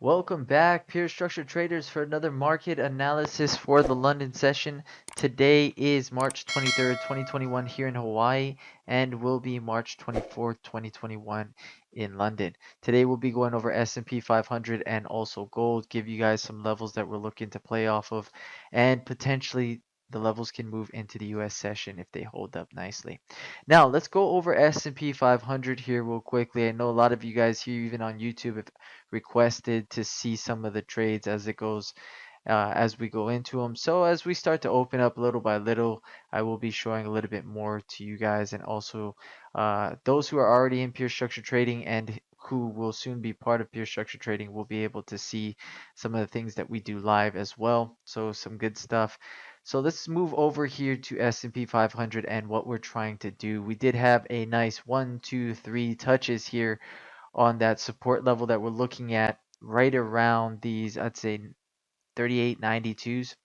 Welcome back, Pure Structure Traders, for another market analysis for the London session. Today is March 23rd, 2021 here in Hawaii, and will be March 24th, 2021 in London. Today we'll be going over S&P 500 and also gold, give you guys some levels that we're looking to play off of, and potentially the levels can move into the US session if they hold up nicely. Now, let's go over S&P 500 here real quickly. I know a lot of you guys here, even on YouTube, have requested to see some of the trades as it goes as we go into them. So as we start to open up little by little, I will be showing a little bit more to you guys, and also those who are already in pure structure trading and who will soon be part of pure structure trading will be able to see some of the things that we do live as well. So some good stuff. So let's move over here to S&P 500 and what we're trying to do. We did have a nice 1, 2, 3 touches here on that support level that we're looking at, right around these, I'd say 38.92s,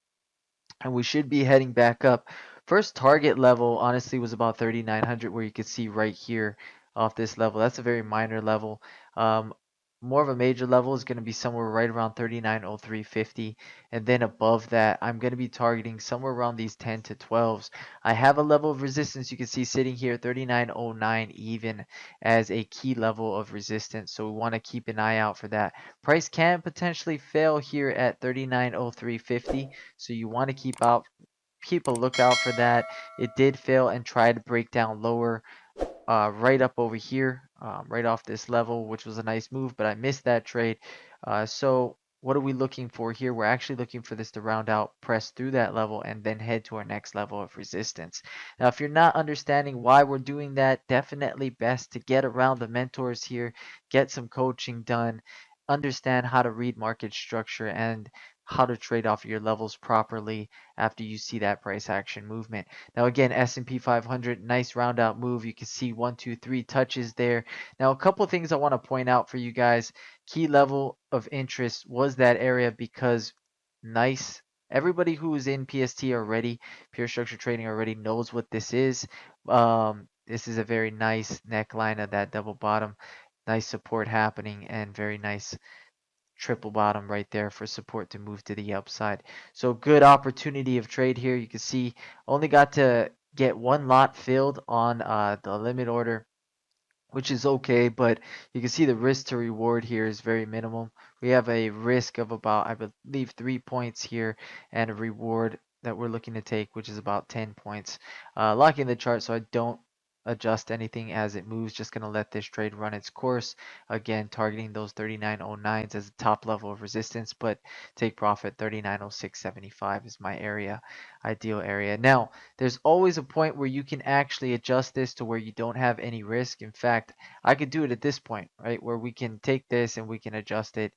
and we should be heading back up. First target level honestly was about 3900, where you could see right here off this level. That's a very minor level. Um, More of a major level is going to be somewhere right around 3903.50, and then above that I'm going to be targeting somewhere around these 10 to 12s. I have a level of resistance you can see sitting here 3909 even as a key level of resistance, so we want to keep an eye out for that. Price can potentially fail here at 3903.50, so you want to keep a lookout for that. It did fail and try to break down lower, right up over here, right off this level, which was a nice move, but I missed that trade. So what are we looking for here? We're actually looking for this to round out, press through that level, and then head to our next level of resistance. Now, if you're not understanding why we're doing that, definitely best to get around the mentors here, get some coaching done, understand how to read market structure and how to trade off your levels properly after you see that price action movement. Now again, S&P 500, nice round out move. You can see 1, 2, 3 touches there. Now a couple things I want to point out for you guys. Key level of interest was that area because nice. Everybody who is in PST already, pure structure trading already knows what this is. This is a very nice neckline of that double bottom. Nice support happening and very nice triple bottom right there for support to move to the upside. So good opportunity of trade here. You can see only got to get one lot filled on the limit order, which is okay, but you can see the risk to reward here is very minimum. We have a risk of about, I believe, 3 points here, and a reward that we're looking to take, which is about 10 points. Locking the chart so I don't adjust anything as it moves. Just going to let this trade run its course. Again, targeting those 3909s as the top level of resistance, but take profit 3906.75 is my area, ideal area. Now, there's always a point where you can actually adjust this to where you don't have any risk. In fact, I could do it at this point, right? Where we can take this and we can adjust it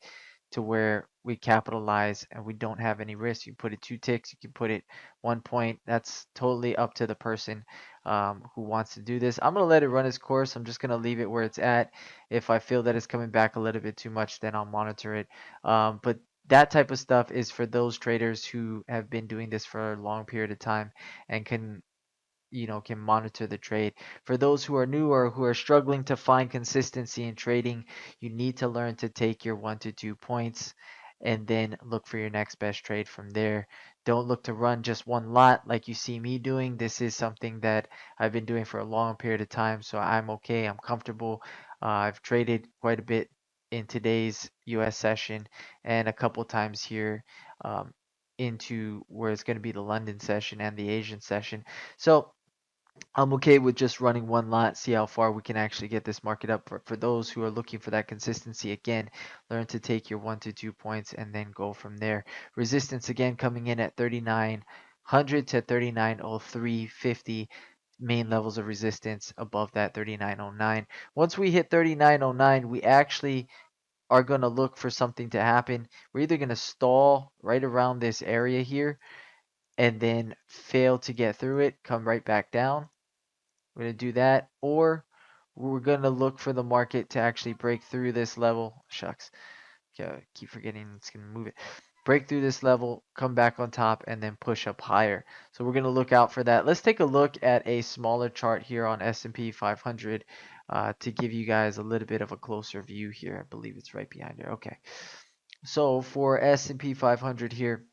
to where we capitalize and we don't have any risk. You put it 2 ticks, you can put it 1 point. That's totally up to the person who wants to do this. I'm going to let it run its course. I'm just going to leave it where it's at. If I feel that it's coming back a little bit too much, then I'll monitor it. But that type of stuff is for those traders who have been doing this for a long period of time and can monitor the trade. For those who are new or who are struggling to find consistency in trading, you need to learn to take your 1 to 2 points and then look for your next best trade from there. Don't look to run just one lot like you see me doing. This is something that I've been doing for a long period of time, so I'm okay. I'm comfortable. I've traded quite a bit in today's US session and a couple times here into where it's going to be the London session and the Asian session. So I'm okay with just running one lot, see how far we can actually get this market up. For those who are looking for that consistency, again, learn to take your 1 to 2 points and then go from there. Resistance again coming in at 3900 to 3903.50. Main levels of resistance above that 3909. Once we hit 3909, we actually are going to look for something to happen. We're either going to stall right around this area here and then fail to get through it, come right back down. We're going to do that, or we're going to look for the market to actually break through this level. Shucks. Okay, keep forgetting it's going to move it. Break through this level, come back on top, and then push up higher. So we're going to look out for that. Let's take a look at a smaller chart here on S&P 500 to give you guys a little bit of a closer view here. I believe it's right behind there. Okay. So for S&P 500 here,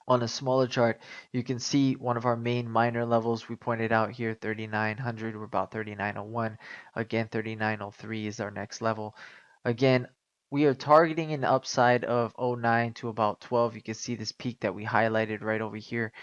on a smaller chart, you can see one of our main minor levels we pointed out here, 3900. We're about 3901. Again, 3903 is our next level. Again, we are targeting an upside of '09 to about 12. You can see this peak that we highlighted right over here.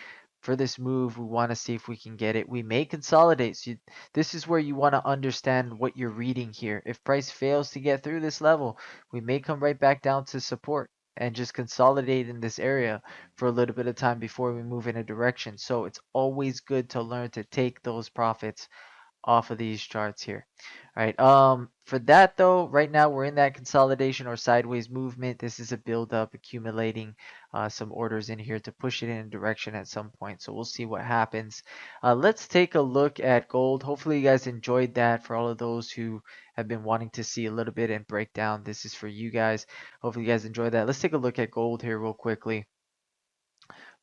For this move, we want to see if we can get it. We may consolidate. So this is where you want to understand what you're reading here. If price fails to get through this level, we may come right back down to support and just consolidate in this area for a little bit of time before we move in a direction. So it's always good to learn to take those profits off of these charts here. All right. For that though, right now we're in that consolidation or sideways movement. This is a build up, accumulating some orders in here to push it in a direction at some point. So we'll see what happens. Let's take a look at gold. Hopefully you guys enjoyed that. For all of those who have been wanting to see a little bit and break down, this is for you guys. Hopefully you guys enjoyed that. Let's take a look at gold here real quickly.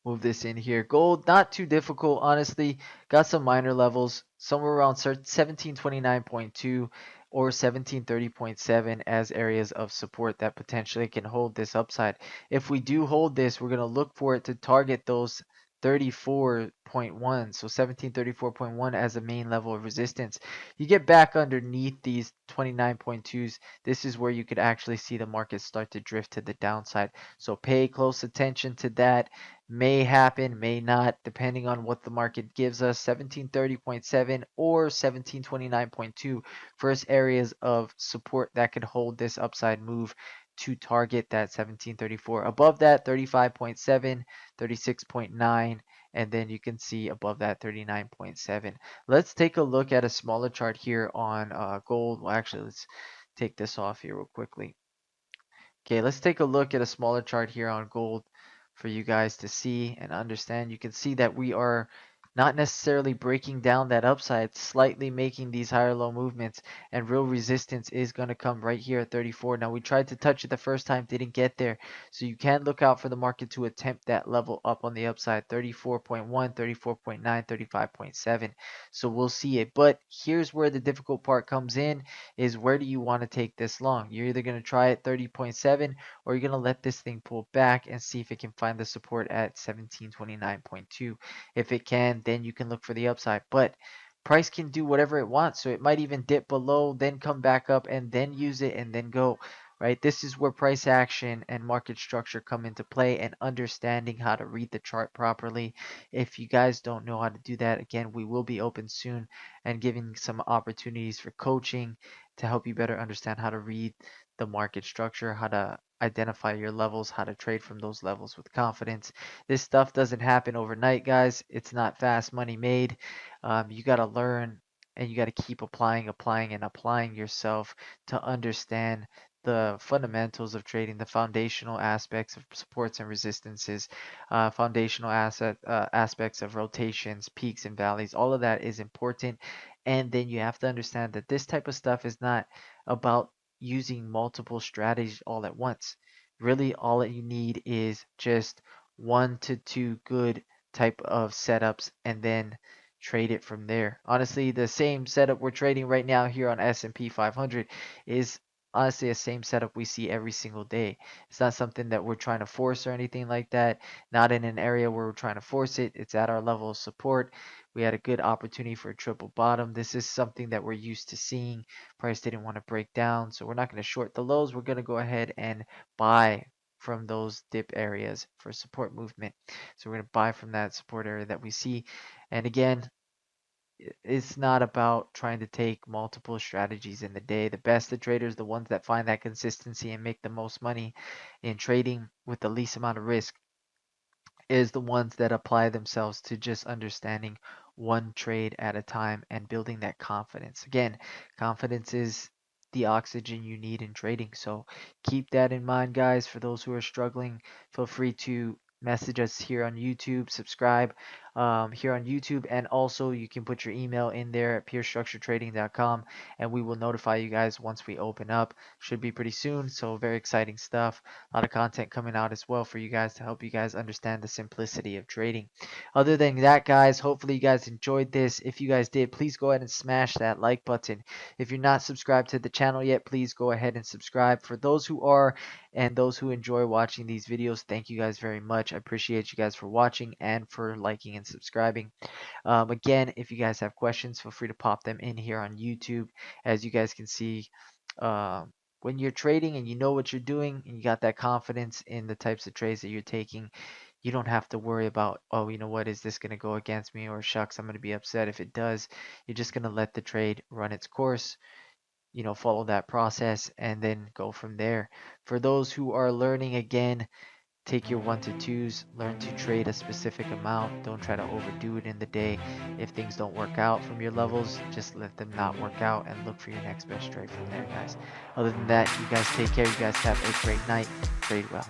Move this in here. Gold, not too difficult, honestly. Got some minor levels, somewhere around 1729.2 or 1730.7 as areas of support that potentially can hold this upside. If we do hold this, we're going to look for it to target those 34.1, so 1734.1 as a main level of resistance. You get back underneath these 29.2s, this is where you could actually see the market start to drift to the downside. So pay close attention to that. May happen, may not, depending on what the market gives us. 1730.7 or 1729.2 first areas of support that could hold this upside move to target that 1734. Above that, 35.7, 36.9, and then you can see above that 39.7. Let's take a look at a smaller chart here on gold. Well, actually, let's take this off here real quickly. Okay, let's take a look at a smaller chart here on gold for you guys to see and understand. You can see that we are not necessarily breaking down that upside, slightly making these higher low movements, and real resistance is going to come right here at 34. Now we tried to touch it the first time, didn't get there, so you can look out for the market to attempt that level up on the upside, 34.1, 34.9, 35.7. So we'll see it, but here's where the difficult part comes in, is where do you want to take this long? You're either going to try at 30.7 or you're going to let this thing pull back and see if it can find the support at 1729.2. If it can, then you can look for the upside. But price can do whatever it wants. So it might even dip below, then come back up and then use it and then go. Right? This is where price action and market structure come into play, and understanding how to read the chart properly. If you guys don't know how to do that, again, we will be open soon and giving some opportunities for coaching to help you better understand how to read the market structure, how to identify your levels, how to trade from those levels with confidence. This stuff doesn't happen overnight, guys. It's not fast money made. You got to learn, and you got to keep applying yourself to understand the fundamentals of trading, the foundational aspects of supports and resistances, foundational aspects of rotations, peaks and valleys. All of that is important. And then you have to understand that this type of stuff is not about using multiple strategies all at once. Really, all that you need is just 1 to 2 good type of setups, and then trade it from there. Honestly, the same setup we're trading right now here on S&P 500 is honestly the same setup we see every single day. It's not something that we're trying to force or anything like that. Not in an area where we're trying to force it. It's at our level of support. We had a good opportunity for a triple bottom. This is something that we're used to seeing. Price didn't want to break down, so we're not going to short the lows. We're going to go ahead and buy from those dip areas for support movement. So we're going to buy from that support area that we see. And again, it's not about trying to take multiple strategies in the day. The best of traders, the ones that find that consistency and make the most money in trading with the least amount of risk, is the ones that apply themselves to just understanding one trade at a time and building that confidence. Again, confidence is the oxygen you need in trading. So keep that in mind, guys. For those who are struggling, feel free to message us here on YouTube, subscribe. here on YouTube, and also you can put your email in there at peerstructuretrading.com, and we will notify you guys once we open up. Should be pretty soon, so very exciting stuff. A lot of content coming out as well for you guys to help you guys understand the simplicity of trading. Other than that, guys, hopefully you guys enjoyed this. If you guys did, please go ahead and smash that like button. If you're not subscribed to the channel yet, please go ahead and subscribe. For those who are and those who enjoy watching these videos, thank you guys very much. I appreciate you guys for watching and for liking and subscribing. Again, if you guys have questions, feel free to pop them in here on YouTube. As you guys can see, when you're trading and you know what you're doing and you got that confidence in the types of trades that you're taking, you don't have to worry about, oh, you know what, is this going to go against me, or shucks, I'm going to be upset if it does. You're just going to let the trade run its course, follow that process and then go from there. For those who are learning, again, take your 1 to 2s, learn to trade a specific amount. Don't try to overdo it in the day. If things don't work out from your levels, just let them not work out and look for your next best trade from there, guys. Other than that, you guys take care. You guys have a great night. Trade well.